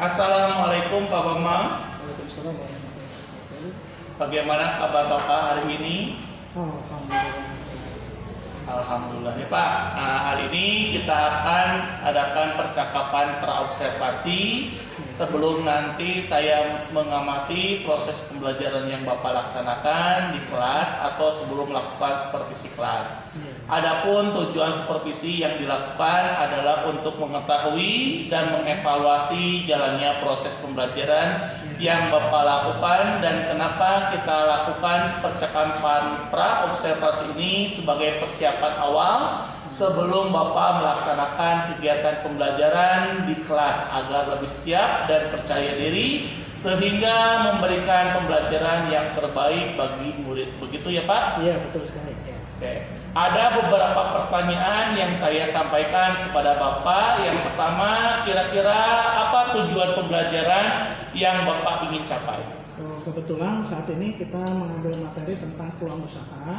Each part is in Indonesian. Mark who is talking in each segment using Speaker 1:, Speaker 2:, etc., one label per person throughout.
Speaker 1: Assalamualaikum Pak Bambang.
Speaker 2: Waalaikumsalam warahmatullahi wabarakatuh.
Speaker 1: Bagaimana kabar Bapak hari ini?
Speaker 2: Alhamdulillah.
Speaker 1: Alhamdulillah ya Pak. Nah, hari ini kita akan adakan percakapan praobservasi sebelum nanti saya mengamati proses pembelajaran yang Bapak laksanakan di kelas atau sebelum melakukan supervisi kelas. Adapun tujuan supervisi yang dilakukan adalah untuk mengetahui dan mengevaluasi jalannya proses pembelajaran yang Bapak lakukan dan kenapa kita lakukan percakapan praobservasi ini sebagai persiapan awal sebelum Bapak melaksanakan kegiatan pembelajaran di kelas agar lebih siap dan percaya diri sehingga memberikan pembelajaran yang terbaik bagi murid. Begitu ya Pak?
Speaker 2: Iya, betul sekali. Ya.
Speaker 1: Oke. Ada beberapa pertanyaan yang saya sampaikan kepada Bapak. Yang pertama, kira-kira apa tujuan pembelajaran yang Bapak ingin capai?
Speaker 2: Kebetulan saat ini kita mengambil materi tentang peluang usaha,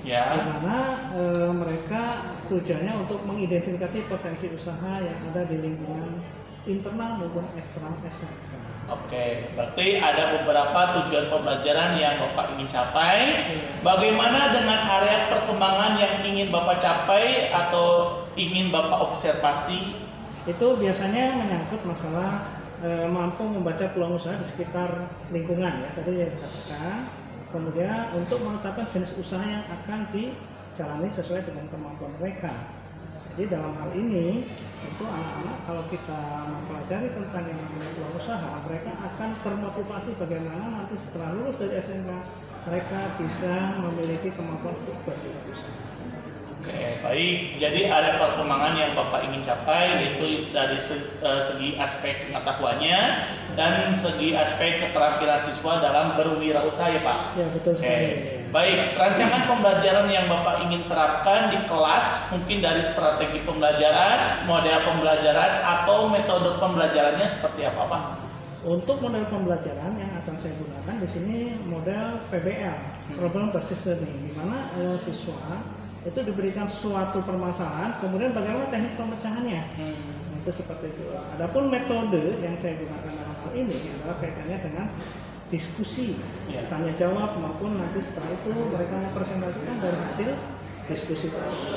Speaker 1: Ya.
Speaker 2: di mana mereka tujuannya untuk mengidentifikasi potensi usaha yang ada di lingkungan internal maupun eksternal SMK.
Speaker 1: Oke, berarti ada beberapa tujuan pembelajaran yang Bapak ingin capai. Bagaimana dengan area perkembangan yang ingin Bapak capai atau ingin Bapak observasi?
Speaker 2: Itu biasanya menyangkut masalah mampu membaca peluang usaha di sekitar lingkungan ya, tadi yang dikatakan. Kemudian untuk menetapkan jenis usaha yang akan dijalani sesuai dengan kemampuan mereka. Jadi dalam hal ini tentu anak-anak kalau kita mempelajari tentang yang namanya peluang usaha, mereka akan termotivasi bagaimana nanti setelah lulus dari SMK mereka bisa memiliki kemampuan untuk berwirausaha.
Speaker 1: Oke, baik. Jadi ada perkembangan yang Bapak ingin capai yaitu dari segi aspek pengetahuannya dan segi aspek keterampilan siswa dalam berwirausaha ya Pak.
Speaker 2: Ya, betul sekali.
Speaker 1: Baik, rancangan pembelajaran yang Bapak ingin terapkan di kelas mungkin dari strategi pembelajaran, model pembelajaran atau metode pembelajarannya seperti apa Pak?
Speaker 2: Untuk model pembelajaran yang akan saya gunakan di sini model PBL, Problem Based Learning, di mana siswa itu diberikan suatu permasalahan, kemudian bagaimana teknik pemecahannya. Itu seperti itu. Adapun metode yang saya gunakan dalam hal ini adalah kaitannya dengan diskusi, tanya jawab maupun nanti setelah itu mereka mempresentasikan dari hasil diskusi tersebut.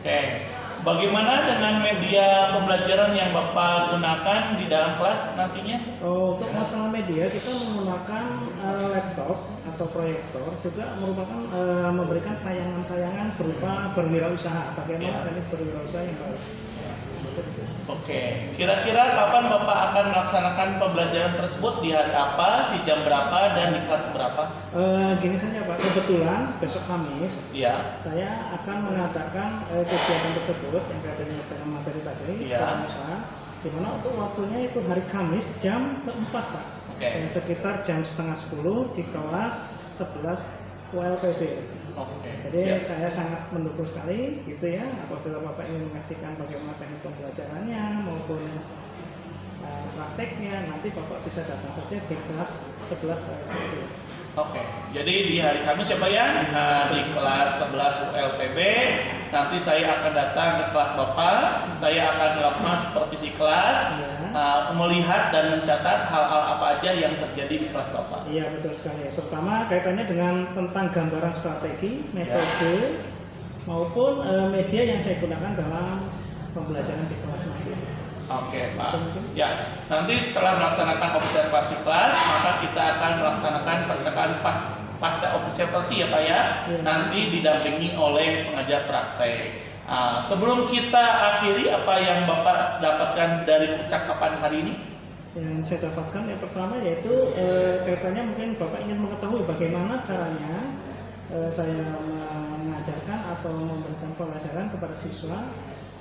Speaker 1: Oke. Bagaimana dengan media pembelajaran yang Bapak gunakan di dalam kelas nantinya?
Speaker 2: Untuk masalah media kita menggunakan laptop atau proyektor, juga merupakan memberikan tayangan-tayangan berupa berwirausaha. Bagaimana teknik berwirausaha yang baik?
Speaker 1: Oke, kira-kira kapan Bapak akan melaksanakan pembelajaran tersebut, di hari apa, di jam berapa, dan di kelas berapa?
Speaker 2: Gini saja Pak, kebetulan besok Kamis saya akan mengadakan kegiatan tersebut yang kaitannya dengan materi tadi, usaha, di mana untuk waktunya itu hari Kamis jam keempat Pak, sekitar jam 9:30 di kelas 11 ULPB. Jadi saya sangat mendukung sekali gitu ya, apabila Bapak ingin menyaksikan bagaimana teknik pembelajarannya maupun prakteknya, nanti Bapak bisa datang saja di kelas 11 ULPB.
Speaker 1: Oke, jadi di hari Kamis ya Pak ya, di kelas 11 ULPB, nanti saya akan datang ke kelas Bapak, saya akan melakukan supervisi kelas, melihat dan mencatat hal-hal apa aja yang terjadi di kelas Bapak.
Speaker 2: Iya, betul sekali, terutama kaitannya dengan tentang gambaran strategi, metode, maupun media yang saya gunakan dalam pembelajaran di kelas nanti.
Speaker 1: Oke Pak. Ya, nanti setelah melaksanakan observasi kelas, maka kita akan melaksanakan percakapan pasca observasi ya Pak ya. Nanti didampingi oleh pengajar praktek. Sebelum kita akhiri, apa yang Bapak dapatkan dari percakapan hari ini?
Speaker 2: Yang saya dapatkan yang pertama yaitu kaitannya mungkin Bapak ingin mengetahui bagaimana caranya saya mengajarkan atau memberikan pelajaran kepada siswa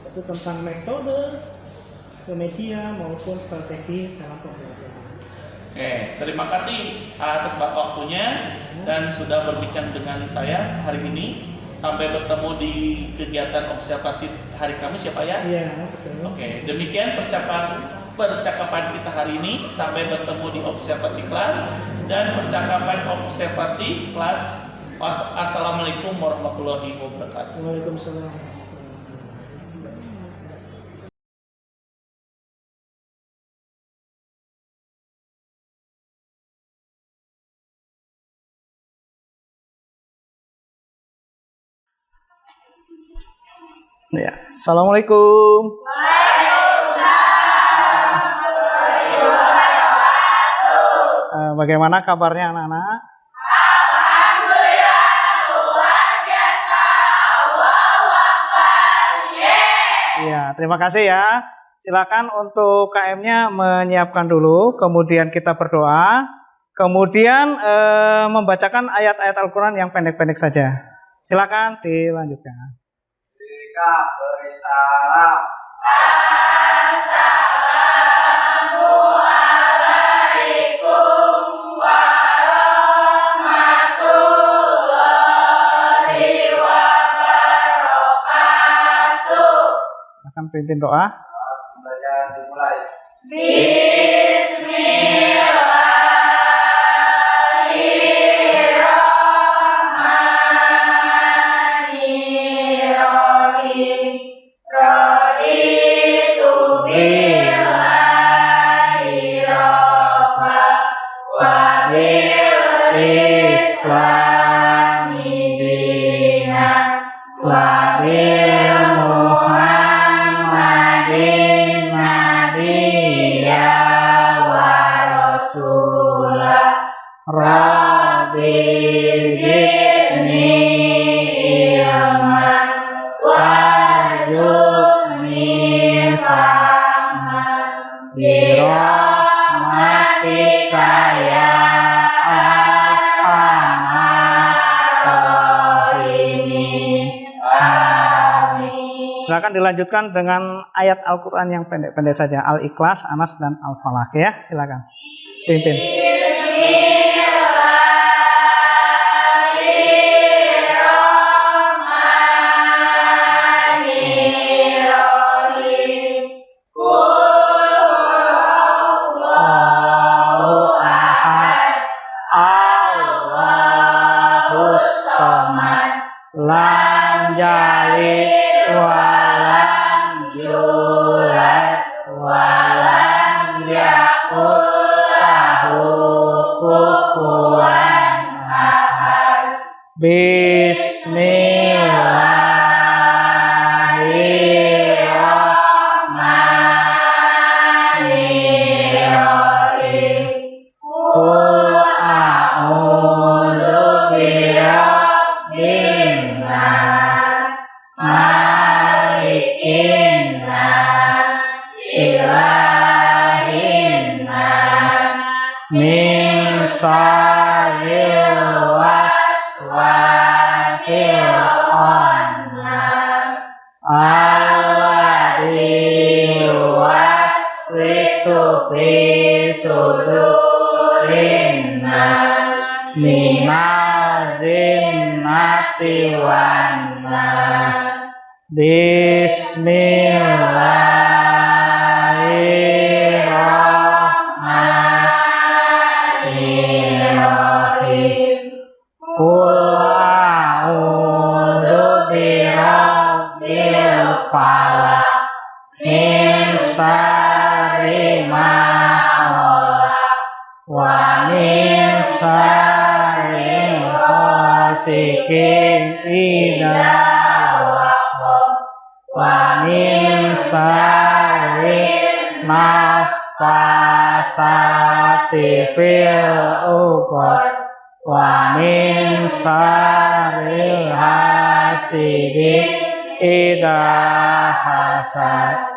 Speaker 2: itu tentang metode, media maupun strategi dalam pembelajaran.
Speaker 1: Oke, terima kasih atas waktunya dan sudah berbincang dengan saya hari ini. Sampai bertemu di kegiatan observasi hari Kamis ya Pak ya?
Speaker 2: Iya, betul.
Speaker 1: Oke, demikian percakapan kita hari ini. Sampai bertemu di observasi kelas dan percakapan observasi kelas. Assalamualaikum warahmatullahi wabarakatuh.
Speaker 2: Waalaikumsalam. Ya. Assalamualaikum. Bagaimana kabarnya anak-anak?
Speaker 3: Alhamdulillah luar biasa. Allahu Akbar.
Speaker 2: Iya, terima kasih ya. Silakan untuk KM-nya menyiapkan dulu, kemudian kita berdoa, kemudian membacakan ayat-ayat Al-Quran yang pendek-pendek saja. Silakan dilanjutkan.
Speaker 4: Jika beri salam.
Speaker 3: Assalamualaikum warahmatullahi wabarakatuh.
Speaker 2: Silakan pimpin doa.
Speaker 4: Belajar dimulai.
Speaker 3: Bismillahirrahmanirrahim. Raditu billahi rabba wa bil islami dinan wa bil Muhammadin nabiyya wa rasulah. Rabbi zidni ilman warzuqni fahman birahmatika ya arhamar rahimin. Amin.
Speaker 2: Silakan dilanjutkan dengan ayat Al-Quran yang pendek-pendek saja. Al-Ikhlas, Anas, dan Al-Falaq ya. Silakan. Pimpin.
Speaker 3: Bismillahirrahmanirrahim. Qul huwallahu ahad. Allahus samad.
Speaker 2: Lam yalid walam yulad walam yakul lahu kufuwan ahad.
Speaker 3: Bismillahirrahmanirrahim. Qul a'udzu birabbin nas, malikin nas, ilahin nas,
Speaker 2: Min syarril waswasil
Speaker 3: khannas,
Speaker 2: alladzi yuwaswisu fi sudurin nas minal jinnati wan nas. Bismillahirrahmanirrahim. Qul a'udzu birabbil falaq min syarri ma khalaq wa min syarri ghasiqin idza waqab wa min syarri nafasati fil uqad wa min syarri hasidin idza hasad.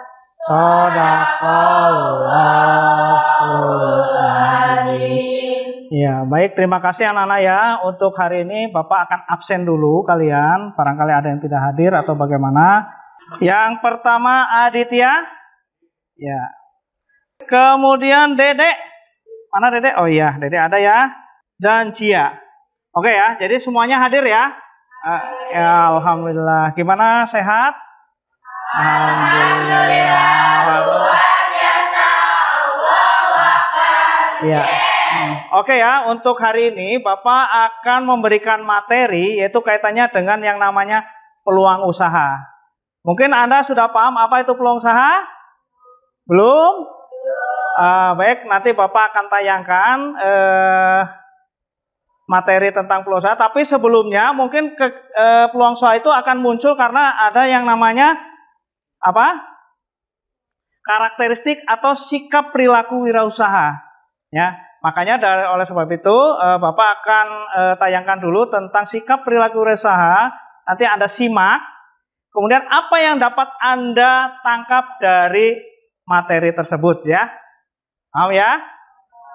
Speaker 2: Shadaqallahul adzim. Ya, baik, terima kasih anak-anak ya. Untuk hari ini Bapak akan absen dulu kalian. Barangkali ada yang tidak hadir atau bagaimana. Yang pertama Aditya. Ya. Kemudian Dedek. Mana Dedek? Oh iya, Dedek ada ya. Dan Cia. Oke ya, jadi semuanya hadir ya. Ya, alhamdulillah. Gimana, sehat? Alhamdulillah.
Speaker 3: luar biasa. Allahu Akbar.
Speaker 2: Ya. Oke ya, untuk hari ini Bapak akan memberikan materi yaitu kaitannya dengan yang namanya peluang usaha. Mungkin Anda sudah paham apa itu peluang usaha? Belum? Baik, nanti Bapak akan tayangkan materi tentang peluang usaha. Tapi sebelumnya mungkin peluang usaha itu akan muncul karena ada yang namanya apa? Karakteristik atau sikap perilaku wirausaha. Ya, makanya oleh sebab itu Bapak akan tayangkan dulu tentang sikap perilaku wirausaha. Nanti Anda simak. Kemudian apa yang dapat Anda tangkap dari materi tersebut ya? Mau ya?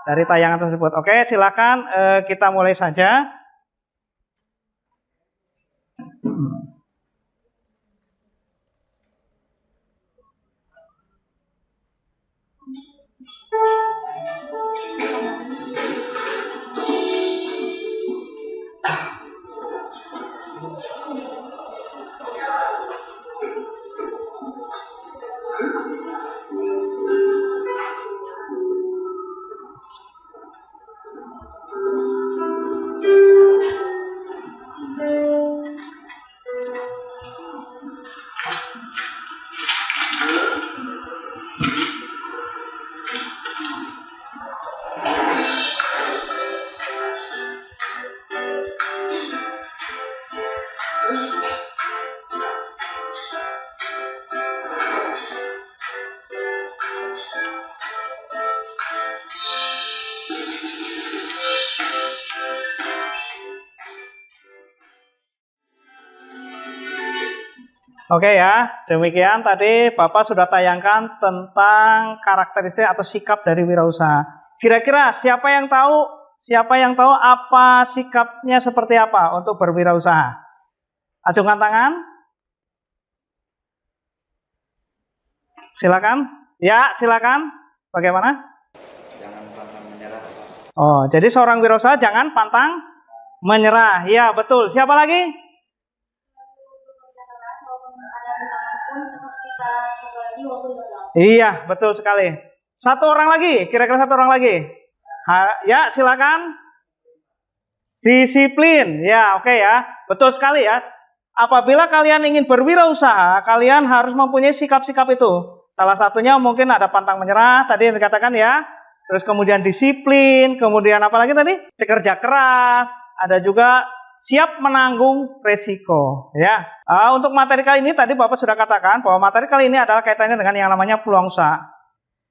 Speaker 2: Dari tayangan tersebut. Oke, silakan kita mulai saja. Oke ya, demikian tadi Bapak sudah tayangkan tentang karakteristik atau sikap dari wirausaha. Kira-kira siapa yang tahu apa sikapnya seperti apa untuk berwirausaha? Acungkan tangan. Silakan. Ya, silakan. Bagaimana?
Speaker 4: Jangan pantang menyerah.
Speaker 2: Oh, jadi seorang wirausaha jangan pantang menyerah. Ya, betul. Siapa lagi? Iya, betul sekali. Satu orang lagi, kira-kira satu orang lagi. Ya, silakan. Disiplin. Ya, oke ya. Betul sekali ya. Apabila kalian ingin berwirausaha, kalian harus mempunyai sikap-sikap itu. Salah satunya mungkin ada pantang menyerah, tadi yang dikatakan ya. Terus kemudian disiplin, kemudian apa lagi tadi? Kerja keras, ada juga siap menanggung resiko ya. Untuk materi kali ini tadi Bapak sudah katakan bahwa materi kali ini adalah kaitannya dengan yang namanya peluang usaha.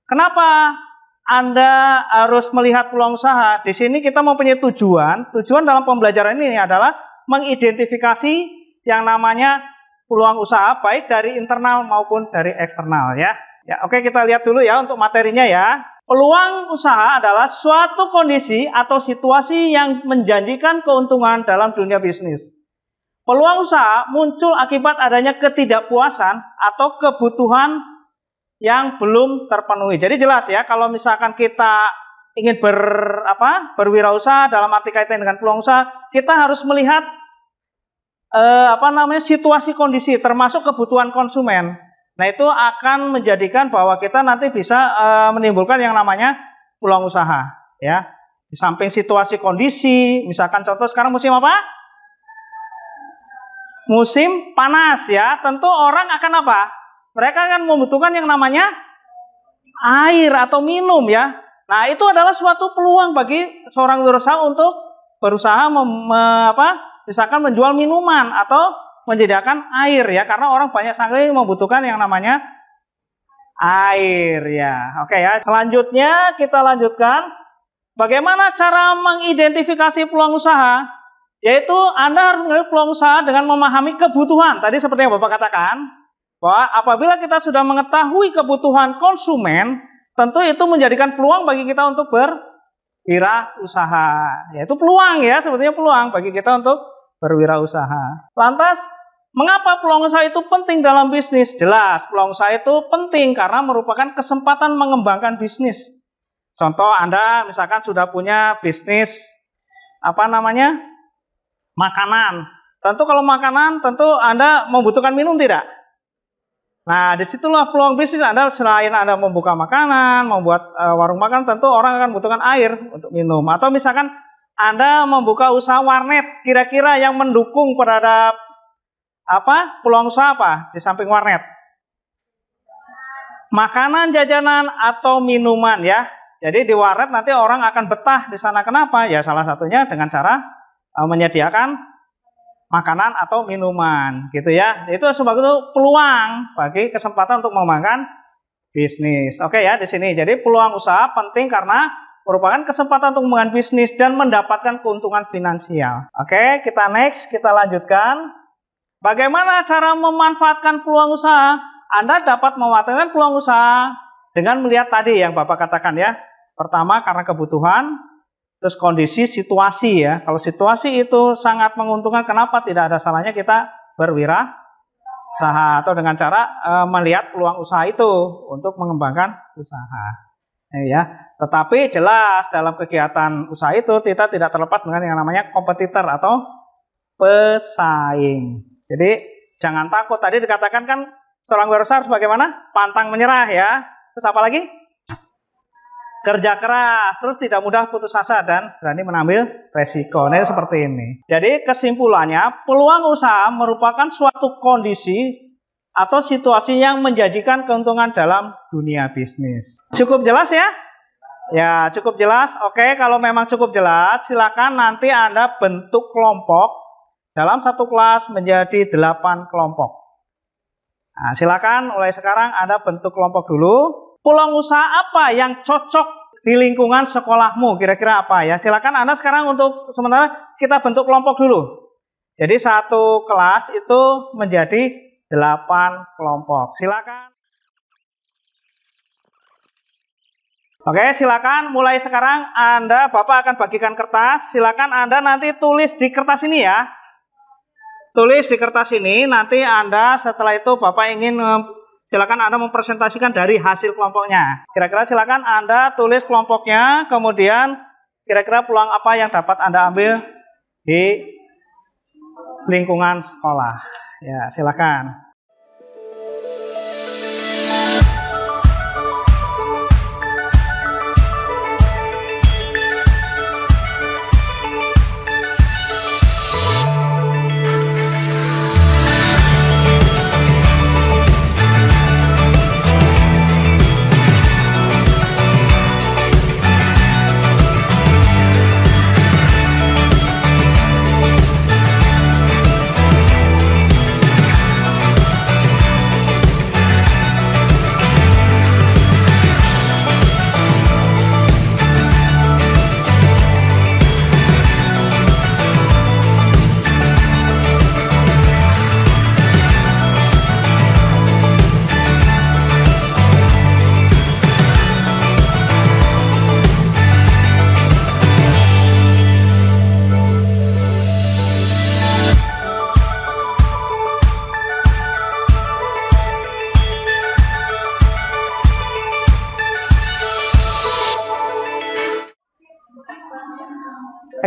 Speaker 2: Kenapa Anda harus melihat peluang usaha? Di sini kita mempunyai tujuan dalam pembelajaran ini adalah mengidentifikasi yang namanya peluang usaha baik dari internal maupun dari eksternal ya. Ya, oke, kita lihat dulu ya untuk materinya ya. Peluang usaha adalah suatu kondisi atau situasi yang menjanjikan keuntungan dalam dunia bisnis. Peluang usaha muncul akibat adanya ketidakpuasan atau kebutuhan yang belum terpenuhi. Jadi jelas ya, kalau misalkan kita ingin berwirausaha dalam arti kaitan dengan peluang usaha, kita harus melihat situasi kondisi termasuk kebutuhan konsumen. Nah, itu akan menjadikan bahwa kita nanti bisa menimbulkan yang namanya peluang usaha ya. Di samping situasi kondisi, misalkan contoh sekarang musim apa? Musim panas ya. Tentu orang akan apa? Mereka akan membutuhkan yang namanya air atau minum ya. Nah, itu adalah suatu peluang bagi seorang wirausaha untuk berusaha misalkan menjual minuman atau menyediakan air ya, karena orang banyak sekali membutuhkan yang namanya air ya. Oke ya, selanjutnya kita lanjutkan bagaimana cara mengidentifikasi peluang usaha, yaitu Anda harus melihat peluang usaha dengan memahami kebutuhan. Tadi seperti yang Bapak katakan, bahwa apabila kita sudah mengetahui kebutuhan konsumen, tentu itu menjadikan peluang bagi kita untuk berwirausaha. Yaitu peluang ya, sebetulnya peluang bagi kita untuk berwirausaha. Lantas, mengapa peluang usaha itu penting dalam bisnis? Jelas, peluang usaha itu penting karena merupakan kesempatan mengembangkan bisnis. Contoh, Anda misalkan sudah punya bisnis makanan. Tentu kalau makanan, tentu Anda membutuhkan minum tidak? Nah, disitulah peluang bisnis Anda. Selain Anda membuka makanan, membuat warung makan, tentu orang akan membutuhkan air untuk minum. Atau misalkan Anda membuka usaha warnet, kira-kira yang mendukung terhadap peluang usaha apa di samping warnet? Makanan, jajanan, atau minuman ya. Jadi di warnet nanti orang akan betah di sana. Kenapa? Ya salah satunya dengan cara menyediakan makanan atau minuman gitu ya. Itu sebagai peluang bagi kesempatan untuk mengembangkan bisnis. Oke ya di sini. Jadi peluang usaha penting karena merupakan kesempatan untuk mengembangkan bisnis dan mendapatkan keuntungan finansial. Oke, kita next, kita lanjutkan. Bagaimana cara memanfaatkan peluang usaha? Anda dapat memanfaatkan peluang usaha dengan melihat tadi yang Bapak katakan ya. Pertama karena kebutuhan, terus kondisi situasi ya. Kalau situasi itu sangat menguntungkan, kenapa tidak ada salahnya kita berwirausaha atau dengan cara melihat peluang usaha itu untuk mengembangkan usaha. Ya, tetapi jelas dalam kegiatan usaha itu kita tidak terlepas dengan yang namanya kompetitor atau pesaing. Jadi jangan takut. Tadi dikatakan kan seorang wirausaha harus bagaimana? Pantang menyerah ya. Terus apa lagi? Kerja keras, terus tidak mudah putus asa dan berani mengambil resiko. Nah, seperti ini. Jadi kesimpulannya, peluang usaha merupakan suatu kondisi atau situasi yang menjanjikan keuntungan dalam dunia bisnis. Cukup jelas ya? Ya, cukup jelas. Oke, kalau memang cukup jelas, silakan nanti Anda bentuk kelompok dalam satu kelas menjadi 8 kelompok. Nah, silakan mulai sekarang Anda bentuk kelompok dulu. Peluang usaha apa yang cocok di lingkungan sekolahmu? Kira-kira apa ya? Silakan Anda sekarang untuk sementara kita bentuk kelompok dulu. Jadi satu kelas itu menjadi 8 kelompok. Silakan. Oke, silakan mulai sekarang Bapak akan bagikan kertas. Silakan Anda nanti tulis di kertas ini ya. Tulis di kertas ini, nanti Anda setelah itu Bapak ingin silakan Anda mempresentasikan dari hasil kelompoknya. Kira-kira silakan Anda tulis kelompoknya, kemudian kira-kira peluang apa yang dapat Anda ambil di lingkungan sekolah. Ya, silakan.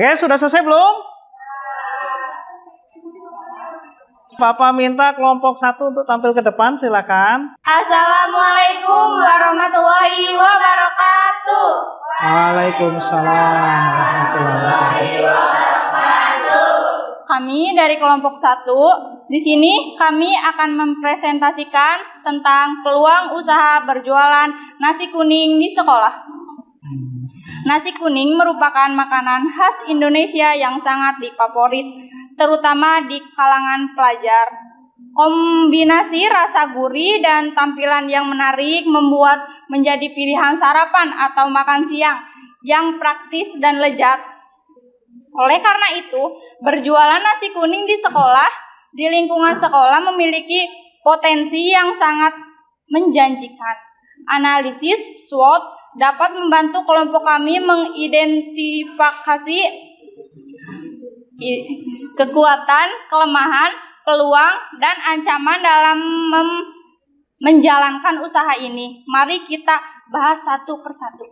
Speaker 2: Oke, sudah selesai belum? Bapak minta kelompok 1 untuk tampil ke depan, silakan.
Speaker 3: Assalamualaikum warahmatullahi wabarakatuh.
Speaker 2: Waalaikumsalam warahmatullahi wabarakatuh.
Speaker 5: Kami dari kelompok 1, di sini kami akan mempresentasikan tentang peluang usaha berjualan nasi kuning di sekolah. Nasi kuning merupakan makanan khas Indonesia yang sangat difavorit, terutama di kalangan pelajar. Kombinasi rasa gurih dan tampilan yang menarik membuat menjadi pilihan sarapan atau makan siang yang praktis dan lezat. Oleh karena itu, berjualan nasi kuning di sekolah, di lingkungan sekolah memiliki potensi yang sangat menjanjikan. Analisis SWOT dapat membantu kelompok kami mengidentifikasi kekuatan, kelemahan, peluang, dan ancaman dalam menjalankan usaha ini. Mari kita bahas satu persatu.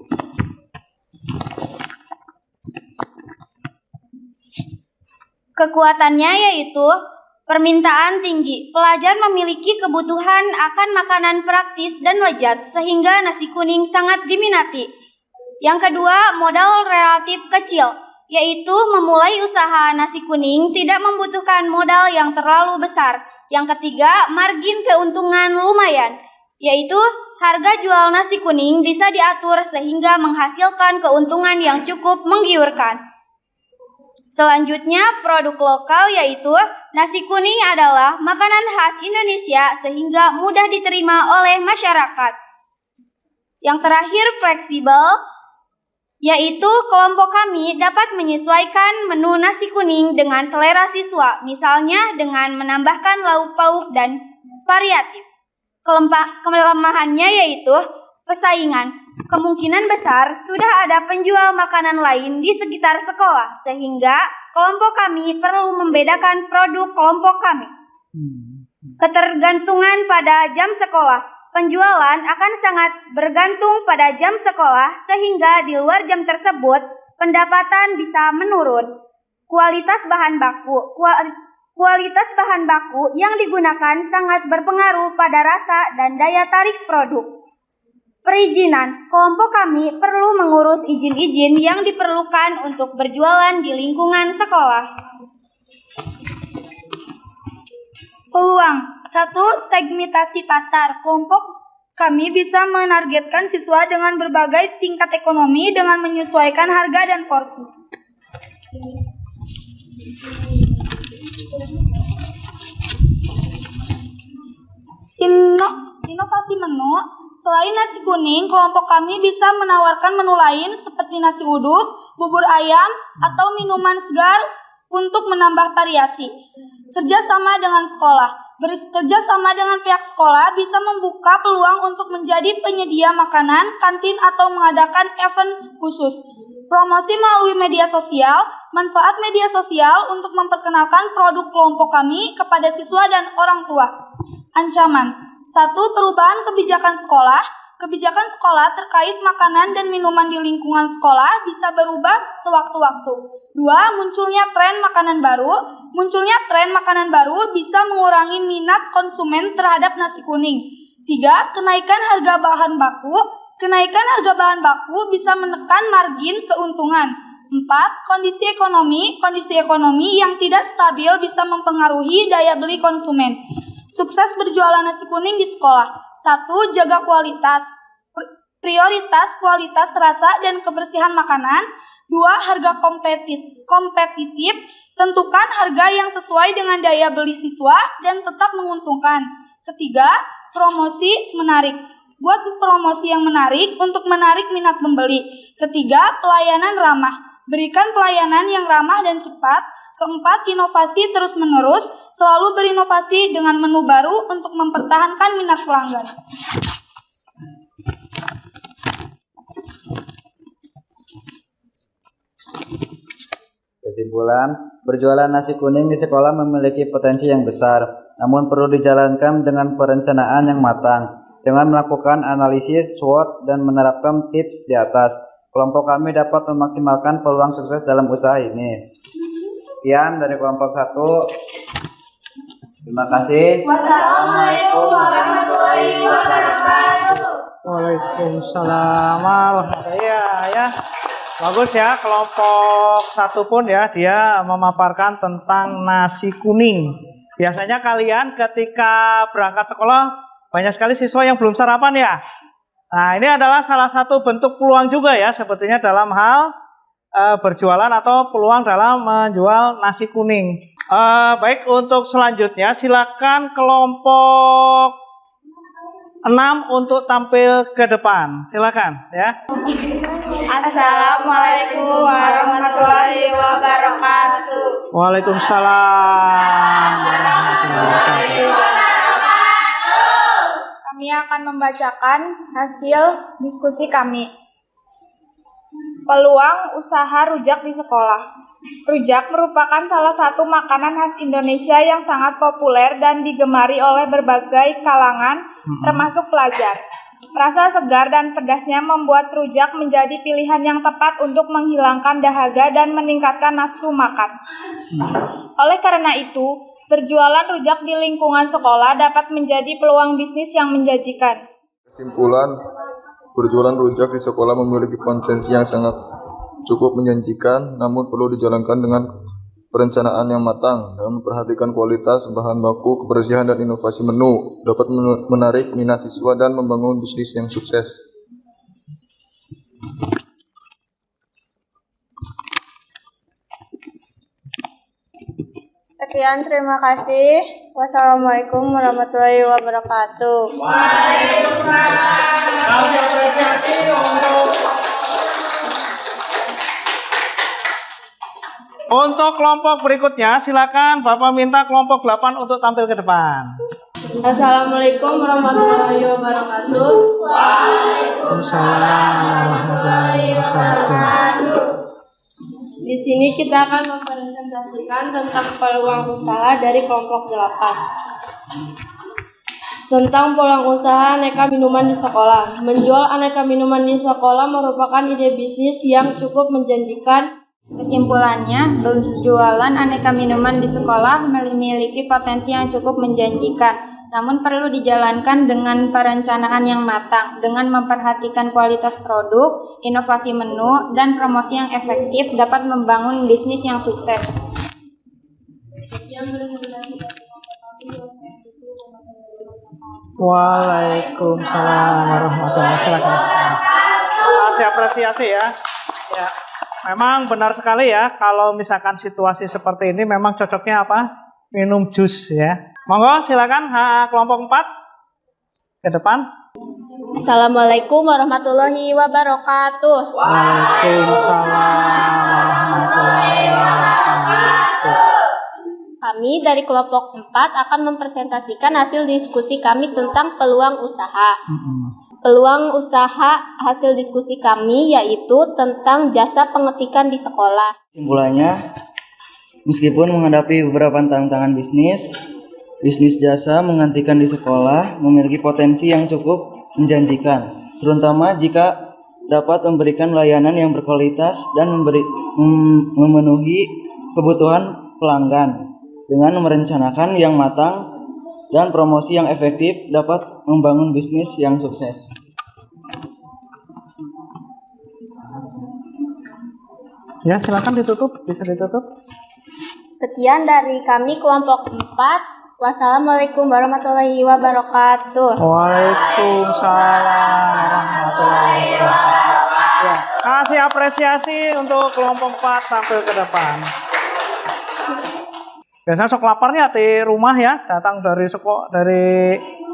Speaker 6: Kekuatannya yaitu permintaan tinggi. Pelajar memiliki kebutuhan akan makanan praktis dan lezat sehingga nasi kuning sangat diminati. Yang kedua, modal relatif kecil, yaitu memulai usaha nasi kuning tidak membutuhkan modal yang terlalu besar. Yang ketiga, margin keuntungan lumayan, yaitu harga jual nasi kuning bisa diatur sehingga menghasilkan keuntungan yang cukup menggiurkan. Selanjutnya, produk lokal yaitu nasi kuning adalah makanan khas Indonesia sehingga mudah diterima oleh masyarakat. Yang terakhir, fleksibel, yaitu kelompok kami dapat menyesuaikan menu nasi kuning dengan selera siswa, misalnya dengan menambahkan lauk pauk dan variatif. Kelemahannya yaitu persaingan. Kemungkinan besar sudah ada penjual makanan lain di sekitar sekolah, sehingga kelompok kami perlu membedakan produk kelompok kami. Ketergantungan pada jam sekolah. Penjualan akan sangat bergantung pada jam sekolah, sehingga di luar jam tersebut pendapatan bisa menurun. Kualitas bahan baku yang digunakan sangat berpengaruh pada rasa dan daya tarik produk. Perizinan, kelompok kami perlu mengurus izin-izin yang diperlukan untuk berjualan di lingkungan sekolah. Peluang 1. Segmentasi pasar. Kelompok kami bisa menargetkan siswa dengan berbagai tingkat ekonomi dengan menyesuaikan harga dan porsi. Inovasi menu. Selain nasi kuning, kelompok kami bisa menawarkan menu lain seperti nasi uduk, bubur ayam, atau minuman segar untuk menambah variasi. Kerjasama dengan sekolah. Bekerjasama dengan pihak sekolah bisa membuka peluang untuk menjadi penyedia makanan, kantin, atau mengadakan event khusus. Promosi melalui media sosial. Manfaat media sosial untuk memperkenalkan produk kelompok kami kepada siswa dan orang tua. Ancaman. 1. Perubahan kebijakan sekolah. Kebijakan sekolah terkait makanan dan minuman di lingkungan sekolah bisa berubah sewaktu-waktu. 2. Munculnya tren makanan baru. Munculnya tren makanan baru bisa mengurangi minat konsumen terhadap nasi kuning. 3. Kenaikan harga bahan baku. Kenaikan harga bahan baku bisa menekan margin keuntungan. 4. Kondisi ekonomi yang tidak stabil bisa mempengaruhi daya beli konsumen. Sukses berjualan nasi kuning di sekolah. 1. Jaga kualitas. Prioritas kualitas rasa dan kebersihan makanan. 2. Harga kompetitif. Tentukan harga yang sesuai dengan daya beli siswa dan tetap menguntungkan. 3. Promosi menarik. Buat promosi yang menarik untuk menarik minat pembeli. 4. Pelayanan ramah. Berikan pelayanan yang ramah dan cepat. 4. Inovasi terus-menerus, selalu berinovasi dengan menu baru untuk mempertahankan minat pelanggan.
Speaker 4: Kesimpulan, berjualan nasi kuning di sekolah memiliki potensi yang besar, namun perlu dijalankan dengan perencanaan yang matang. Dengan melakukan analisis SWOT dan menerapkan tips di atas, kelompok kami dapat memaksimalkan peluang sukses dalam usaha ini. Sekian dari kelompok 1. Terima kasih.
Speaker 3: Wassalamualaikum warahmatullahi wabarakatuh.
Speaker 2: Waalaikumsalam. Ya. Bagus ya, kelompok 1 pun ya, dia memaparkan tentang nasi kuning. Biasanya kalian ketika berangkat sekolah, banyak sekali siswa yang belum sarapan ya. Nah, ini adalah salah satu bentuk peluang juga ya, sebetulnya dalam hal berjualan atau peluang dalam menjual nasi kuning. Baik, untuk selanjutnya silakan kelompok 6 untuk tampil ke depan. Silakan ya.
Speaker 3: Assalamualaikum warahmatullahi wabarakatuh.
Speaker 2: Waalaikumsalam warahmatullahi wabarakatuh.
Speaker 3: Kami akan membacakan hasil diskusi kami. Peluang usaha rujak di sekolah. Rujak merupakan salah satu makanan khas Indonesia yang sangat populer dan digemari oleh berbagai kalangan, termasuk pelajar. Rasa segar dan pedasnya membuat rujak menjadi pilihan yang tepat untuk menghilangkan dahaga dan meningkatkan nafsu makan. Oleh karena itu, berjualan rujak di lingkungan sekolah dapat menjadi peluang bisnis yang menjanjikan.
Speaker 7: Kesimpulan, berjualan rujak di sekolah memiliki potensi yang sangat cukup menjanjikan, namun perlu dijalankan dengan perencanaan yang matang dengan memperhatikan kualitas bahan baku, kebersihan, dan inovasi menu dapat menarik minat siswa dan membangun bisnis yang sukses.
Speaker 5: Sekian, terima kasih. Wassalamualaikum warahmatullahi wabarakatuh.
Speaker 2: Kami apresiasi untuk kelompok berikutnya. Silakan Bapak minta kelompok 8 untuk tampil ke depan.
Speaker 5: Assalamualaikum warahmatullahi wabarakatuh.
Speaker 2: Waalaikumsalam warahmatullahi wabarakatuh.
Speaker 5: Di sini kita akan mempresentasikan tentang peluang usaha dari kelompok 8. Tentang peluang usaha aneka minuman di sekolah. Menjual aneka minuman di sekolah merupakan ide bisnis yang cukup menjanjikan.
Speaker 6: Kesimpulannya, berjualan aneka minuman di sekolah memiliki potensi yang cukup menjanjikan, namun perlu dijalankan dengan perencanaan yang matang, dengan memperhatikan kualitas produk, inovasi menu, dan promosi yang efektif dapat membangun bisnis yang sukses.
Speaker 2: Waalaikumsalam warahmatullahi wabarakatuh. Silakan. Kasih apresiasi ya. Ya. Memang benar sekali ya, kalau misalkan situasi seperti ini memang cocoknya apa? Minum jus ya. Monggo silakan kelompok 4 ke depan.
Speaker 5: Assalamualaikum warahmatullahi wabarakatuh.
Speaker 2: Waalaikumsalam warahmatullahi wabarakatuh.
Speaker 5: Kami dari kelompok 4 akan mempresentasikan hasil diskusi kami tentang peluang usaha. Peluang usaha hasil diskusi kami yaitu tentang jasa pengetikan di sekolah.
Speaker 4: Kesimpulannya, meskipun menghadapi beberapa tantangan bisnis jasa menggantikan di sekolah memiliki potensi yang cukup menjanjikan, terutama jika dapat memberikan layanan yang berkualitas dan memenuhi kebutuhan pelanggan. Dengan merencanakan yang matang dan promosi yang efektif dapat membangun bisnis yang sukses.
Speaker 2: Ya, silakan ditutup, bisa ditutup.
Speaker 5: Sekian dari kami kelompok 4. Wassalamualaikum warahmatullahi wabarakatuh.
Speaker 2: Waalaikumsalam warahmatullahi wabarakatuh. Ya, kasih apresiasi untuk kelompok 4 tampil ke depan. Biasanya sok laparnya di rumah ya, datang dari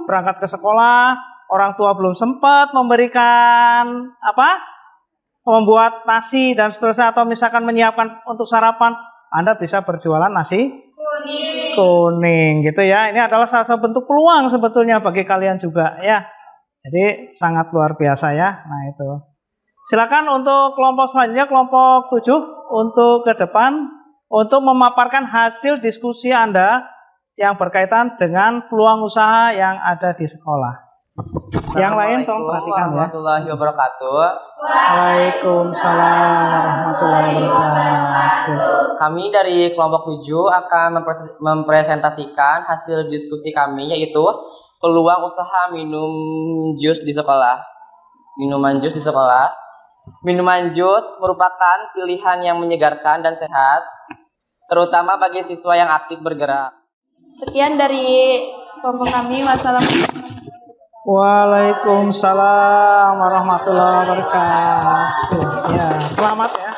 Speaker 2: berangkat ke sekolah, orang tua belum sempat memberikan membuat nasi dan seterusnya, atau misalkan menyiapkan untuk sarapan, Anda bisa berjualan nasi kuning gitu ya. Ini adalah salah satu bentuk peluang sebetulnya bagi kalian juga ya. Jadi sangat luar biasa ya. Nah itu. Silakan untuk kelompok selanjutnya, kelompok 7 untuk ke depan untuk memaparkan hasil diskusi Anda yang berkaitan dengan peluang usaha yang ada di sekolah. Yang lain tolong perhatikan ya.
Speaker 8: Warahmatullahi wabarakatuh.
Speaker 2: Waalaikumsalam warahmatullahi wabarakatuh.
Speaker 8: Kami dari kelompok 7 akan mempresentasikan hasil diskusi kami, yaitu peluang usaha minuman jus di sekolah. Minuman jus merupakan pilihan yang menyegarkan dan sehat, terutama bagi siswa yang aktif bergerak.
Speaker 5: Sekian dari kelompok kami.
Speaker 2: Waalaikumsalam warahmatullahi wabarakatuh. Ya, selamat ya.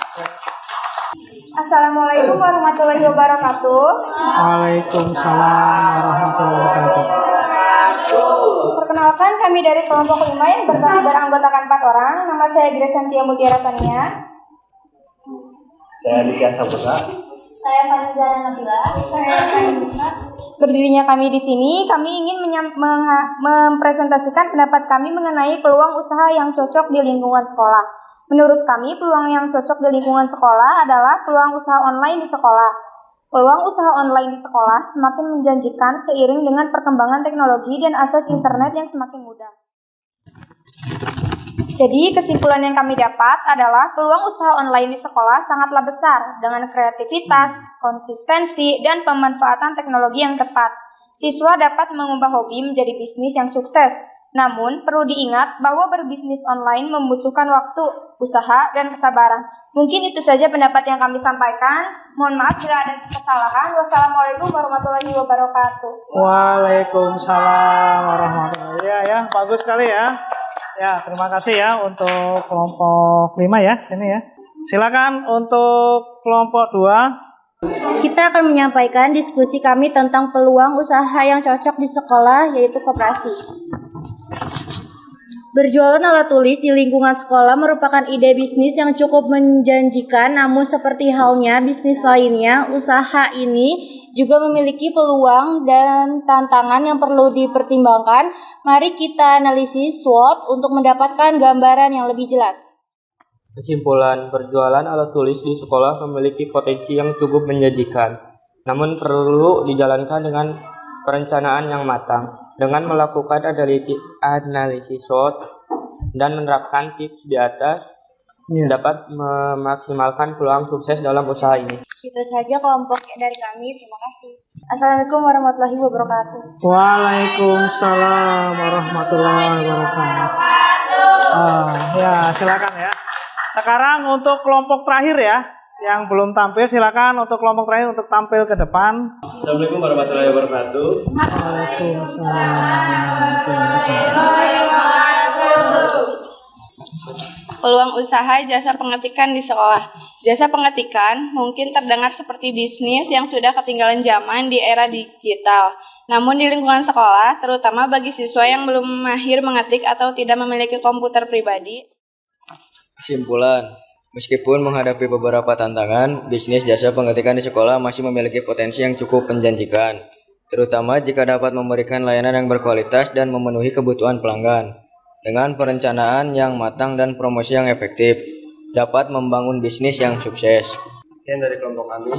Speaker 3: Assalamualaikum warahmatullahi wabarakatuh.
Speaker 2: Waalaikumsalam warahmatullahi wabarakatuh.
Speaker 3: Perkenalkan, kami dari kelompok 5 yang beranggotakan 4 orang. Nama saya Grasantia Mutiara Tania.
Speaker 1: Saya Dika Saputra.
Speaker 3: Saya Fanizana Nabila. Saya Kanisa. Berdirinya kami di sini, kami ingin mempresentasikan pendapat kami mengenai peluang usaha yang cocok di lingkungan sekolah. Menurut kami, peluang yang cocok di lingkungan sekolah adalah peluang usaha online di sekolah. Peluang usaha online di sekolah semakin menjanjikan seiring dengan perkembangan teknologi dan akses internet yang semakin mudah. Jadi, kesimpulan yang kami dapat adalah peluang usaha online di sekolah sangatlah besar dengan kreativitas, konsistensi, dan pemanfaatan teknologi yang tepat. Siswa dapat mengubah hobi menjadi bisnis yang sukses. Namun, perlu diingat bahwa berbisnis online membutuhkan waktu, usaha, dan kesabaran. Mungkin itu saja pendapat yang kami sampaikan. Mohon maaf bila ada kesalahan. Wassalamualaikum warahmatullahi wabarakatuh.
Speaker 2: Waalaikumsalam warahmatullahi wabarakatuh. Ya, bagus sekali ya. Ya, terima kasih ya untuk kelompok 5 ya, sini ya. Silakan untuk kelompok 2
Speaker 6: Kita akan menyampaikan diskusi kami tentang peluang usaha yang cocok di sekolah, yaitu koperasi. Berjualan alat tulis di lingkungan sekolah merupakan ide bisnis yang cukup menjanjikan, namun seperti halnya bisnis lainnya, usaha ini juga memiliki peluang dan tantangan yang perlu dipertimbangkan. Mari kita analisis SWOT untuk mendapatkan gambaran yang lebih jelas.
Speaker 9: Kesimpulan, berjualan alat tulis di sekolah memiliki potensi yang cukup menjanjikan, namun perlu dijalankan dengan perencanaan yang matang. Dengan melakukan analisis SWOT dan menerapkan tips di atas, dapat memaksimalkan peluang sukses dalam usaha ini.
Speaker 6: Itu saja kelompok dari kami. Terima kasih. Assalamualaikum warahmatullahi wabarakatuh.
Speaker 2: Waalaikumsalam warahmatullahi wabarakatuh. Ya, silakan ya. Sekarang untuk kelompok terakhir ya, yang belum tampil silakan untuk kelompok terakhir untuk tampil ke depan.
Speaker 10: Assalamualaikum warahmatullahi wabarakatuh.
Speaker 3: Peluang usaha jasa pengetikan di sekolah. Jasa pengetikan mungkin terdengar seperti bisnis yang sudah ketinggalan zaman di era digital. Namun di lingkungan sekolah, terutama bagi siswa yang belum mahir mengetik atau tidak memiliki komputer pribadi.
Speaker 11: Kesimpulan, meskipun menghadapi beberapa tantangan, bisnis jasa pengetikan di sekolah masih memiliki potensi yang cukup menjanjikan, terutama jika dapat memberikan layanan yang berkualitas dan memenuhi kebutuhan pelanggan. Dengan perencanaan yang matang dan promosi yang efektif, dapat membangun bisnis yang sukses.
Speaker 10: Sekian dari kelompok kami.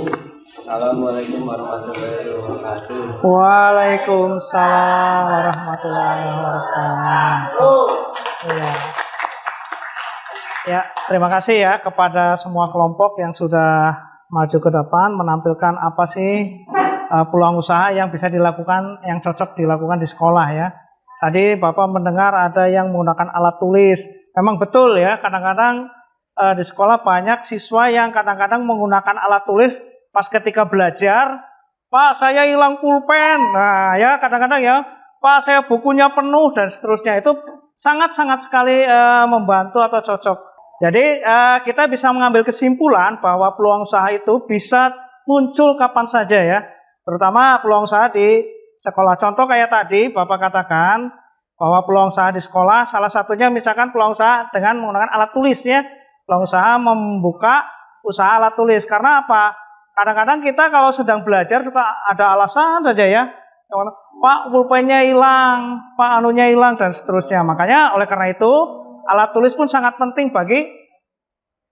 Speaker 10: Assalamualaikum warahmatullahi wabarakatuh.
Speaker 2: Waalaikumsalam warahmatullahi wabarakatuh. Ya, terima kasih ya kepada semua kelompok yang sudah maju ke depan menampilkan apa sih peluang usaha yang bisa dilakukan, yang cocok dilakukan di sekolah ya. Tadi Bapak mendengar ada yang menggunakan alat tulis. Memang betul ya, kadang-kadang di sekolah banyak siswa yang kadang-kadang menggunakan alat tulis pas ketika belajar. Pak, saya hilang pulpen. Nah ya, kadang-kadang ya, Pak, saya bukunya penuh dan seterusnya. Itu sangat-sangat sekali membantu atau cocok. Jadi kita bisa mengambil kesimpulan bahwa peluang usaha itu bisa muncul kapan saja ya. Terutama peluang usaha di sekolah. Contoh kayak tadi Bapak katakan bahwa peluang usaha di sekolah salah satunya misalkan peluang usaha dengan menggunakan alat tulis ya. Peluang usaha membuka usaha alat tulis. Karena apa? Kadang-kadang kita kalau sedang belajar suka ada alasan saja ya. Pak, pulpennya hilang, Pak, anunya hilang dan seterusnya. Makanya oleh karena itu alat tulis pun sangat penting bagi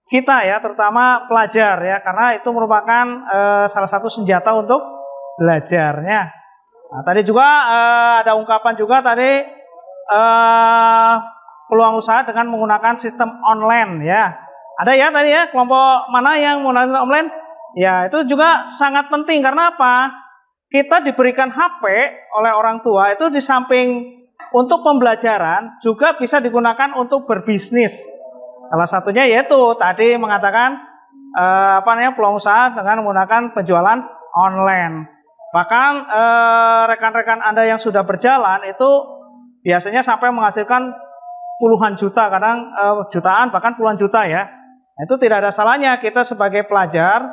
Speaker 2: kita ya, terutama pelajar ya, karena itu merupakan salah satu senjata untuk belajarnya. Nah, tadi juga ada ungkapan juga tadi peluang usaha dengan menggunakan sistem online ya. Ada ya tadi ya, kelompok mana yang menggunakan online? Ya, itu juga sangat penting karena apa? Kita diberikan HP oleh orang tua itu di samping untuk pembelajaran juga bisa digunakan untuk berbisnis. Salah satunya yaitu tadi mengatakan peluang usaha dengan menggunakan penjualan online. Bahkan rekan-rekan Anda yang sudah berjalan itu biasanya sampai menghasilkan puluhan juta, kadang jutaan bahkan puluhan juta ya. Itu tidak ada salahnya kita sebagai pelajar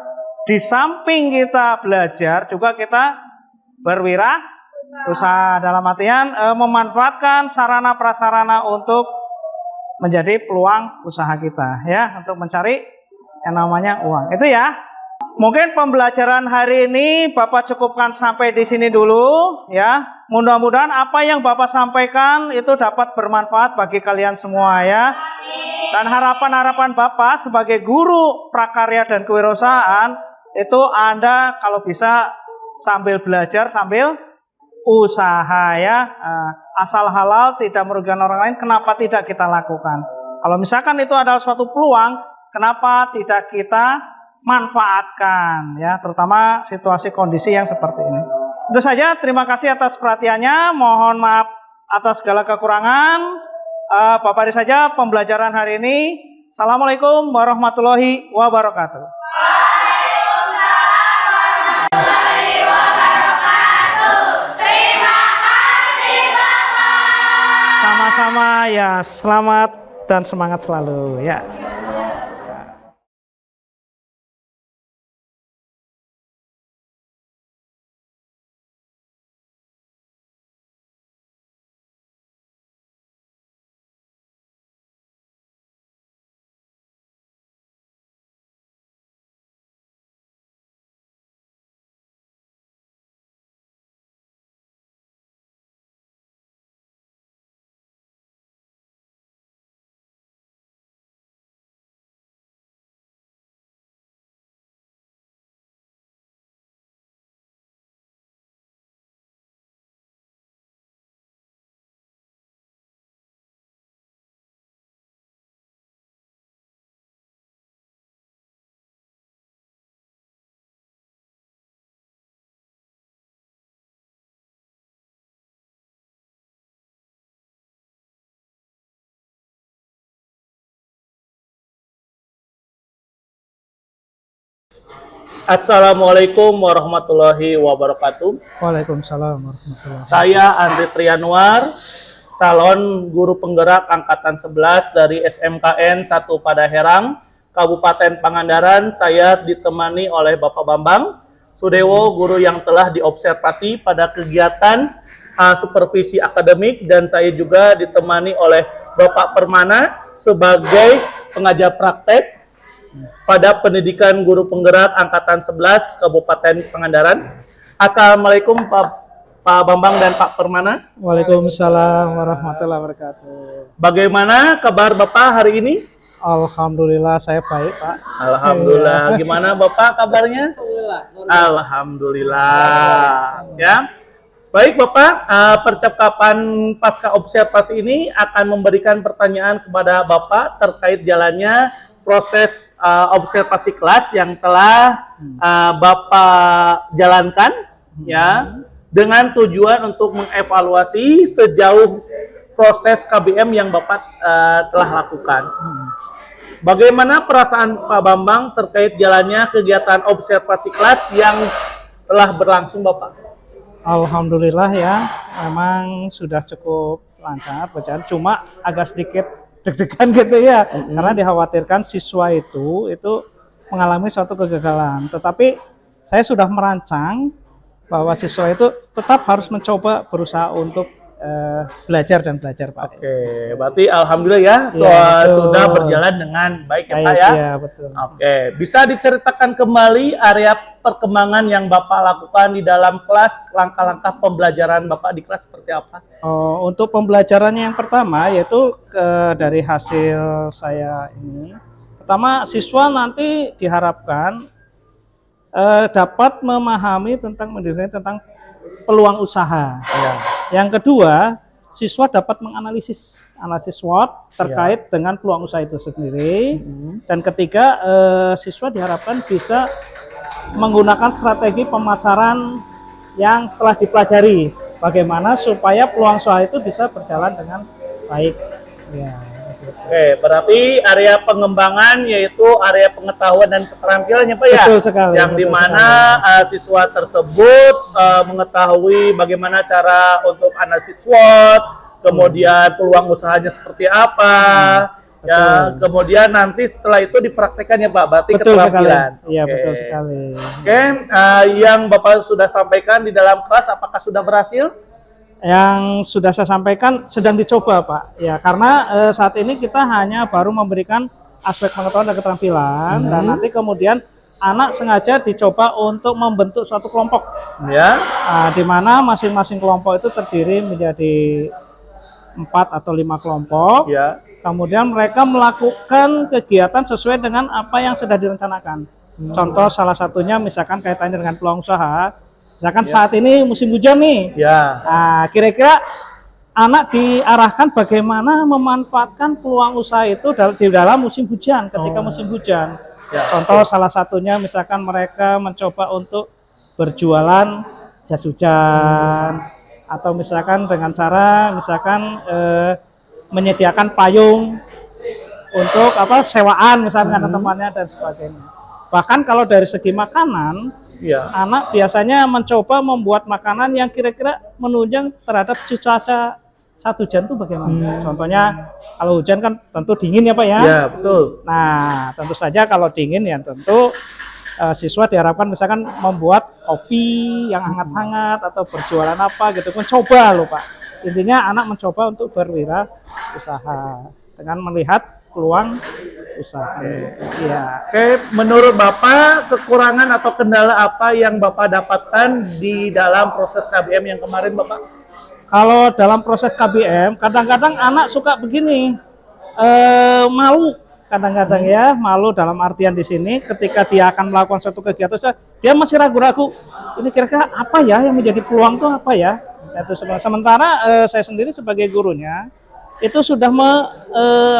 Speaker 2: di samping kita belajar juga kita berwirausaha, dalam artian memanfaatkan sarana prasarana untuk menjadi peluang usaha kita ya, untuk mencari yang namanya uang. Itu ya. Mungkin pembelajaran hari ini Bapak cukupkan sampai di sini dulu ya. Mudah-mudahan apa yang Bapak sampaikan itu dapat bermanfaat bagi kalian semua ya. Dan harapan-harapan Bapak sebagai guru prakarya dan kewirausahaan itu Anda kalau bisa sambil belajar sambil usaha ya. Asal halal tidak merugikan orang lain, kenapa tidak kita lakukan? Kalau misalkan itu adalah suatu peluang, kenapa tidak kita manfaatkan ya, terutama situasi kondisi yang seperti ini. Itu saja, terima kasih atas perhatiannya. Mohon maaf atas segala kekurangan. Bapak ini saja pembelajaran hari ini. Assalamualaikum warahmatullahi wabarakatuh. Sama-sama ya, selamat dan semangat selalu ya.
Speaker 1: Assalamualaikum warahmatullahi wabarakatuh.
Speaker 2: Waalaikumsalam warahmatullahi wabarakatuh.
Speaker 1: Saya Andri Trianuar, calon guru penggerak angkatan 11 dari SMKN 1 Padaherang, Kabupaten Pangandaran. Saya ditemani oleh Bapak Bambang Sudewo, guru yang telah diobservasi pada kegiatan supervisi akademik, dan saya juga ditemani oleh Bapak Permana sebagai pengajar praktek pada pendidikan guru penggerak angkatan 11 Kabupaten Pangandaran. Assalamualaikum Pak Bambang dan Pak Permana.
Speaker 2: Waalaikumsalam warahmatullahi wabarakatuh.
Speaker 1: Bagaimana kabar Bapak hari ini?
Speaker 2: Alhamdulillah saya baik, Pak.
Speaker 1: Alhamdulillah. Gimana Bapak kabarnya? Alhamdulillah. Ya. Baik Bapak, percakapan pasca observasi ini akan memberikan pertanyaan kepada Bapak terkait jalannya proses observasi kelas yang telah Bapak jalankan, ya, dengan tujuan untuk mengevaluasi sejauh proses KBM yang Bapak telah lakukan. Bagaimana perasaan Pak Bambang terkait jalannya kegiatan observasi kelas yang telah berlangsung, Bapak?
Speaker 2: Alhamdulillah ya, memang sudah cukup lancar berjalan, cuma agak sedikit deg-degan gitu ya, karena dikhawatirkan siswa itu mengalami suatu kegagalan. Tetapi saya sudah merancang bahwa siswa itu tetap harus mencoba berusaha untuk belajar dan belajar, Pak.
Speaker 1: Oke, berarti alhamdulillah ya, sudah berjalan dengan baik ya, Pak ya.
Speaker 2: Iya, betul.
Speaker 1: Oke, bisa diceritakan kembali area perkembangan yang Bapak lakukan di dalam kelas, langkah-langkah pembelajaran Bapak di kelas seperti apa?
Speaker 2: Untuk pembelajarannya yang pertama yaitu dari hasil saya ini. Pertama, siswa nanti diharapkan dapat memahami tentang mendesain tentang peluang usaha. Ya. Yang kedua, siswa dapat menganalisis SWOT terkait dengan peluang usaha itu sendiri. Dan ketiga, siswa diharapkan bisa menggunakan strategi pemasaran yang setelah dipelajari, bagaimana supaya peluang usaha itu bisa berjalan dengan baik. Ya.
Speaker 1: Oke, berarti area pengembangan yaitu area pengetahuan dan keterampilannya, Pak ya?
Speaker 2: Betul sekali.
Speaker 1: Yang dimana siswa tersebut mengetahui bagaimana cara untuk analisis SWOT, kemudian peluang usahanya seperti apa, ya, kemudian nanti setelah itu dipraktekkan ya Pak, berarti
Speaker 2: betul
Speaker 1: keterampilan.
Speaker 2: Iya, betul sekali.
Speaker 1: Oke, yang Bapak sudah sampaikan di dalam kelas apakah sudah berhasil?
Speaker 2: Yang sudah saya sampaikan sedang dicoba, Pak. Ya, karena saat ini kita hanya baru memberikan aspek pengetahuan dan keterampilan, dan nanti kemudian anak sengaja dicoba untuk membentuk suatu kelompok. Ya. Di mana masing-masing kelompok itu terdiri menjadi 4 atau 5 kelompok. Ya. Kemudian mereka melakukan kegiatan sesuai dengan apa yang sudah direncanakan. Contoh salah satunya misalkan kaitannya dengan peluang usaha. Misalkan saat ini musim hujan nih.
Speaker 1: Ya.
Speaker 2: Nah, kira-kira anak diarahkan bagaimana memanfaatkan peluang usaha itu di dalam musim hujan, ketika musim hujan. Ya. Contoh salah satunya misalkan mereka mencoba untuk berjualan jas hujan, atau misalkan dengan cara menyediakan payung untuk sewaan misalkan teman-temannya dan sebagainya. Bahkan kalau dari segi makanan, anak biasanya mencoba membuat makanan yang kira-kira menunjang terhadap cuaca saat hujan itu bagaimana. Contohnya kalau hujan kan tentu dingin ya Pak ya.
Speaker 1: Ya, betul.
Speaker 2: Nah, tentu saja kalau dingin ya tentu siswa diharapkan misalkan membuat kopi yang hangat-hangat atau berjualan apa gitu. Mencoba loh Pak. Intinya anak mencoba untuk berwirausaha dengan melihat peluang usaha.
Speaker 1: Ya. Oke, menurut Bapak kekurangan atau kendala apa yang Bapak dapatkan di dalam proses KBM yang kemarin Bapak?
Speaker 2: Kalau dalam proses KBM, kadang-kadang anak suka begini, malu. Kadang-kadang ya, malu dalam artian di sini ketika dia akan melakukan suatu kegiatan, dia masih ragu-ragu. Ini kira-kira apa ya yang menjadi peluang itu apa ya? Itu sementara saya sendiri sebagai gurunya itu sudah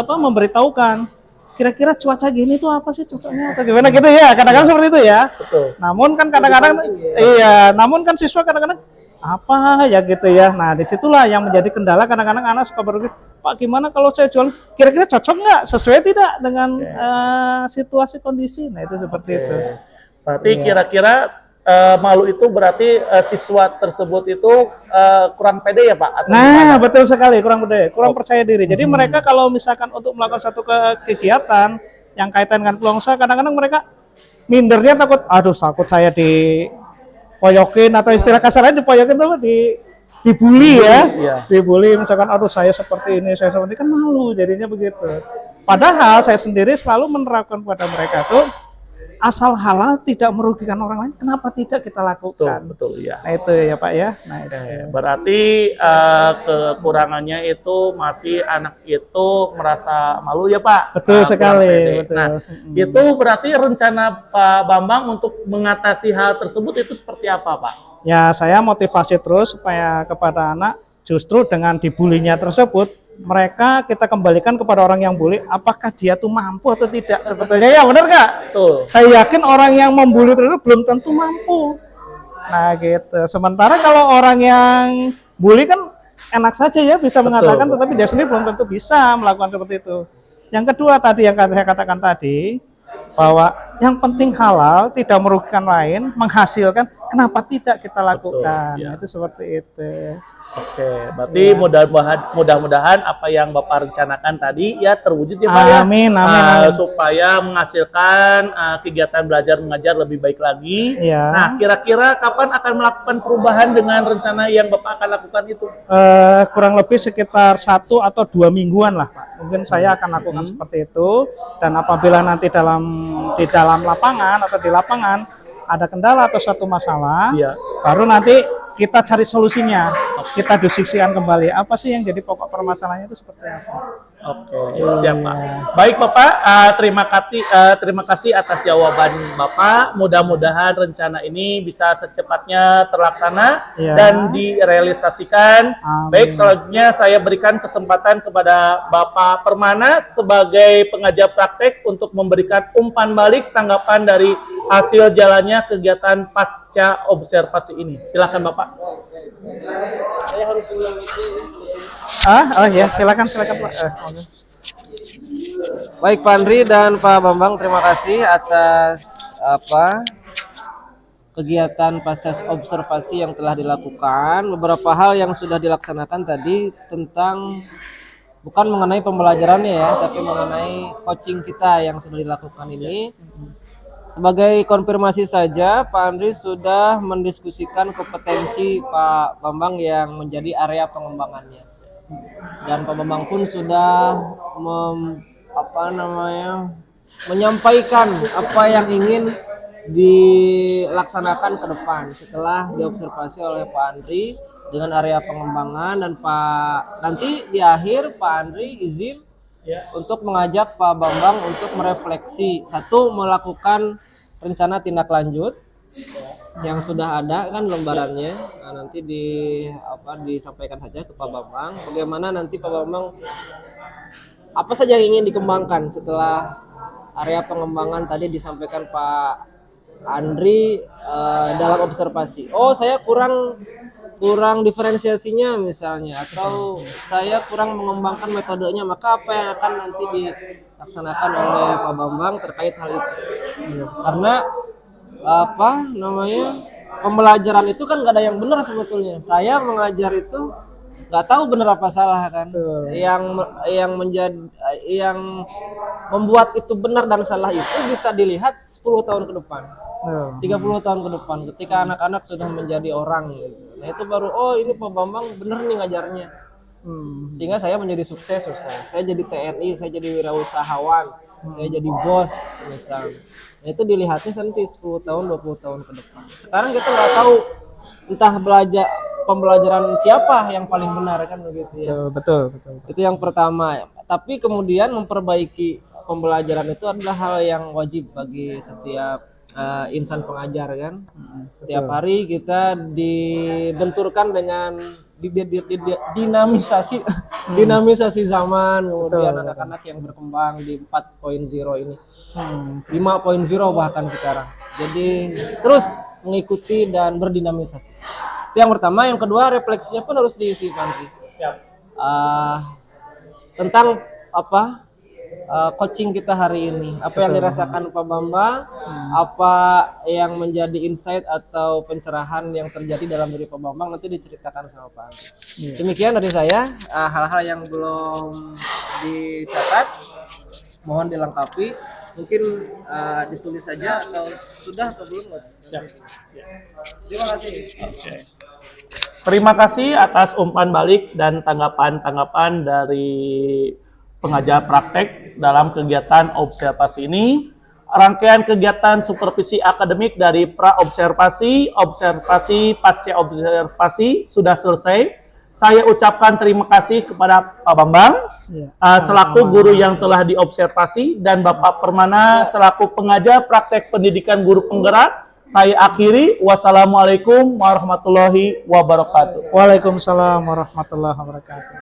Speaker 2: memberitahukan kira-kira cuaca gini tuh apa sih cocoknya atau gimana gitu ya, kadang-kadang seperti itu ya.
Speaker 1: Betul.
Speaker 2: Namun kan kadang-kadang namun kan siswa kadang-kadang apa ya gitu ya. Nah, disitulah yang menjadi kendala, kadang-kadang anak suka berpikir, Pak gimana kalau saya jual, kira-kira cocok nggak, sesuai tidak dengan situasi kondisi. Nah itu seperti itu.
Speaker 1: Berarti
Speaker 2: Iya.
Speaker 1: kira-kira malu itu berarti siswa tersebut itu kurang pede ya Pak? Atau
Speaker 2: Nah,
Speaker 1: gimana?
Speaker 2: betul sekali, kurang pede, kurang percaya diri. Jadi mereka kalau misalkan untuk melakukan satu kegiatan yang kaitan dengan peluang usaha, kadang-kadang mereka mindernya takut, aduh takut saya dipoyokin atau istilah kasarnya dipoyokin tuh dibully ya.
Speaker 1: Iya.
Speaker 2: Dibully misalkan, aduh saya seperti ini, saya seperti ini, kan malu jadinya begitu. Padahal saya sendiri selalu menerapkan kepada mereka tuh, asal halal tidak merugikan orang lain, kenapa tidak kita lakukan?
Speaker 1: Betul ya.
Speaker 2: Nah itu ya Pak ya. Nah itu.
Speaker 1: Berarti kekurangannya itu masih anak itu merasa malu ya Pak?
Speaker 2: Betul
Speaker 1: Kurang
Speaker 2: sekali,
Speaker 1: pede.
Speaker 2: betul.
Speaker 1: Nah, itu berarti rencana Pak Bambang untuk mengatasi hal tersebut itu seperti apa Pak?
Speaker 2: Ya saya motivasi terus supaya kepada anak justru dengan dibulinya tersebut mereka kita kembalikan kepada orang yang bully, apakah dia tuh mampu atau tidak sebetulnya, ya benar nggak?
Speaker 1: Betul.
Speaker 2: Saya yakin orang yang membuli tersebut belum tentu mampu. Nah gitu. Sementara kalau orang yang bully kan enak saja ya bisa mengatakan, tetapi dia sendiri belum tentu bisa melakukan seperti itu. Yang kedua tadi yang saya katakan tadi, bahwa yang penting halal, tidak merugikan lain, menghasilkan, kenapa tidak kita lakukan?
Speaker 1: ya.
Speaker 2: Itu seperti itu.
Speaker 1: Oke, berarti mudah-mudahan apa yang Bapak rencanakan tadi ya terwujud ya Pak ya.
Speaker 2: Amin, amin, amin.
Speaker 1: Supaya menghasilkan kegiatan belajar mengajar lebih baik lagi.
Speaker 2: Iya.
Speaker 1: Nah, kira-kira kapan akan melakukan perubahan dengan rencana yang Bapak akan lakukan itu?
Speaker 2: Kurang lebih sekitar 1 atau 2 mingguan lah Pak. Mungkin saya akan lakukan seperti itu, dan apabila nanti di dalam lapangan atau di lapangan ada kendala atau suatu masalah,
Speaker 1: Iya.
Speaker 2: baru nanti kita cari solusinya, kita diskusikan kembali apa sih yang jadi pokok permasalahannya itu seperti apa.
Speaker 1: Oke, siap Pak. Baik Bapak, terima kasih atas jawaban Bapak. Mudah-mudahan rencana ini bisa secepatnya terlaksana
Speaker 2: Ya.
Speaker 1: dan direalisasikan.
Speaker 2: Amin.
Speaker 1: Baik, selanjutnya saya berikan kesempatan kepada Bapak Permana sebagai pengajar praktek untuk memberikan umpan balik tanggapan dari hasil jalannya kegiatan pasca observasi ini. Silakan Bapak.
Speaker 8: Saya harus bilang itu.
Speaker 2: Oh ya, silakan Pak.
Speaker 10: Baik Pak Andri dan Pak Bambang, terima kasih atas kegiatan pasca observasi yang telah dilakukan. Beberapa hal yang sudah dilaksanakan tadi tentang bukan mengenai pembelajarannya ya, tapi mengenai coaching kita yang sudah dilakukan ini. Sebagai konfirmasi saja, Pak Andri sudah mendiskusikan kompetensi Pak Bambang yang menjadi area pengembangannya. Dan Pak Bambang pun sudah menyampaikan apa yang ingin dilaksanakan ke depan setelah diobservasi oleh Pak Andri dengan area pengembangan, dan nanti di akhir Pak Andri izin untuk mengajak Pak Bambang untuk merefleksi, satu, melakukan rencana tindak lanjut yang sudah ada kan lembarannya. Nah, nanti disampaikan saja ke Pak Bambang bagaimana nanti Pak Bambang apa saja yang ingin dikembangkan setelah area pengembangan tadi disampaikan Pak Andri dalam observasi. Oh, saya kurang diferensiasinya misalnya, atau saya kurang mengembangkan metodenya, maka apa yang akan nanti dilaksanakan oleh Pak Bambang terkait hal itu. Karena pembelajaran itu kan nggak ada yang benar sebetulnya. Saya mengajar itu nggak tahu benar apa salah kan. Yang membuat itu benar dan salah itu bisa dilihat 10 tahun ke depan. 30 tahun ke depan ketika anak-anak sudah menjadi orang gitu. Nah itu baru, oh ini Pak Bambang bener nih ngajarnya. Sehingga saya menjadi sukses misalnya. Saya jadi TNI, saya jadi wirausahawan, saya jadi bos misalnya. Nah itu dilihatnya nanti 10 tahun, 20 tahun ke depan. Sekarang kita nggak tahu entah pembelajaran siapa yang paling benar kan begitu ya.
Speaker 2: Betul.
Speaker 10: Itu yang pertama. Tapi kemudian memperbaiki pembelajaran itu adalah hal yang wajib bagi setiap insan pengajar kan. Tiap hari kita dibenturkan dengan dinamisasi zaman, kemudian anak-anak yang berkembang di 4.0 ini, 5.0 bahkan sekarang. Jadi terus mengikuti dan berdinamisasi. Itu yang pertama. Yang kedua, refleksinya pun harus diisi Pak Andri. Tentang coaching kita hari ini. Apa yang dirasakan Pak Bambang, apa yang menjadi insight atau pencerahan yang terjadi dalam diri Pak Bambang nanti diceritakan sama Pak Andri. Demikian dari saya, hal-hal yang belum dicatat mohon dilengkapi. Mungkin ditulis saja atau sudah atau belum? Terima kasih.
Speaker 1: Terima kasih atas umpan balik dan tanggapan-tanggapan dari pengajar praktek dalam kegiatan observasi ini. Rangkaian kegiatan supervisi akademik dari pra-observasi, observasi, pasca observasi sudah selesai. Saya ucapkan terima kasih kepada Pak Bambang selaku guru yang telah diobservasi dan Bapak Permana selaku pengajar praktek pendidikan guru penggerak. Saya akhiri. Wassalamualaikum warahmatullahi wabarakatuh.
Speaker 2: Waalaikumsalam warahmatullahi wabarakatuh.